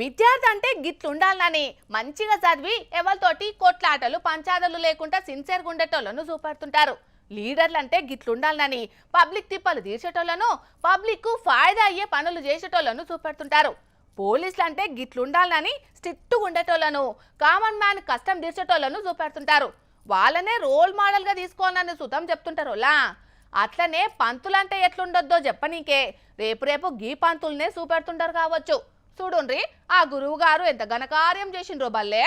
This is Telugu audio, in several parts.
విద్యార్థి అంటే గిట్లుండాలని మంచిగా చదివి ఎవరితోటి కొట్లాటలు పంచాదలు లేకుండా సిన్సియర్గా ఉండేటోళ్ళను చూపెడుతుంటారు. లీడర్లు అంటే గిట్లుండాలని పబ్లిక్ తిప్పలు తీర్చేటోళ్ళను, పబ్లిక్ ఫాయిదా అయ్యే పనులు చేసేటోళ్ళను చూపెడుతుంటారు. పోలీసులు అంటే గిట్లుండాలని స్ట్రిక్ట్గా ఉండేటోళ్ళను, కామన్ మ్యాన్ కష్టం తీర్చేటోళ్ళను చూపెడుతుంటారు. వాళ్ళనే రోల్ మోడల్గా తీసుకోవాలని సుతం చెప్తుంటారోలా. అట్లనే పంతులంటే ఎట్లుండొద్దో చెప్పనీకే రేపు రేపు గీ పంతులనే చూపెడుతుంటారు కావచ్చు. చూడుండ్రి ఆ గురువు గారు ఎంత ఘనకార్యం చేసిండ్రో బల్లే.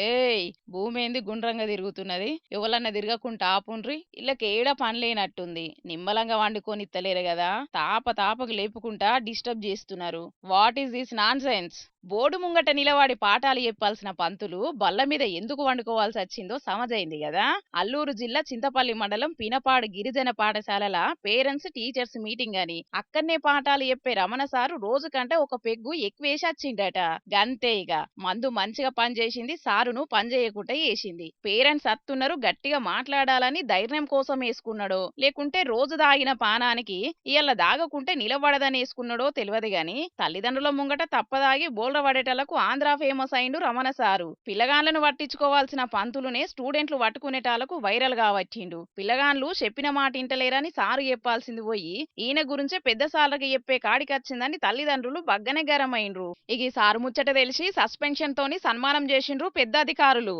ఏయ్ భూమి ఏంది గుండ్రంగా తిరుగుతున్నది? ఎవలన్నా తిరగకుంటా ఆపుండ్రి. ఇళ్ళకి ఏడ పని లేనట్టుంది. నిమ్మలంగా వండుకొని ఇత్తలేరు కదా, తాపకు లేపుకుంటా డిస్టర్బ్ చేస్తున్నారు. What is this non sense? Board ముంగట నిలవాడి పాఠాలు చెప్పాల్సిన పంతులు బల్ల మీద ఎందుకు వండుకోవాల్సి వచ్చిందో సమజైంది కదా. అల్లూరు జిల్లా చింతపల్లి మండలం పినపాడు గిరిజన పాఠశాలల పేరెంట్స్ టీచర్స్ మీటింగ్ అని అక్కడనే పాఠాలు చెప్పే రమణ సారు రోజుకంటే ఒక పెగ్గు ఎక్కువేసి వచ్చిండట. గంతే ఇక మందు మంచిగా పనిచేసింది, సారును పనిచేయకుండా చేసింది. పేరెంట్స్ అత్తున్నారు, గట్టిగా మాట్లాడాలని ధైర్యం కోసం వేసుకున్నాడో లేకుంటే రోజు దాగిన పానానికి ఇవాళ దాగకుంటే నిలబడదని వేసుకున్నాడో తెలియదు గాని తల్లిదండ్రుల ముంగట తప్పదాగి బోల్ర పడేటలకు ఆంధ్ర ఫేమస్ అయిండు రమణ సారు. పిల్లగాళ్లను పట్టించుకోవాల్సిన పంతులునే స్టూడెంట్లు పట్టుకునేటాలకు వైరల్ గా వచ్చిండు. పిల్లగాన్లు చెప్పిన మాట ఇంటలేరని సారు చెప్పాల్సింది పోయి ఈయన గురించే పెద్ద సార్లకి చెప్పే కాడికొచ్చిందని తల్లిదండ్రులు బగ్గనే గరమైండ్రు. ఇక ఈ సారు ముచ్చట తెలిసి సస్పెన్షన్ తోని సన్మానం చేసిండ్రు పెద్ద అధికారులు.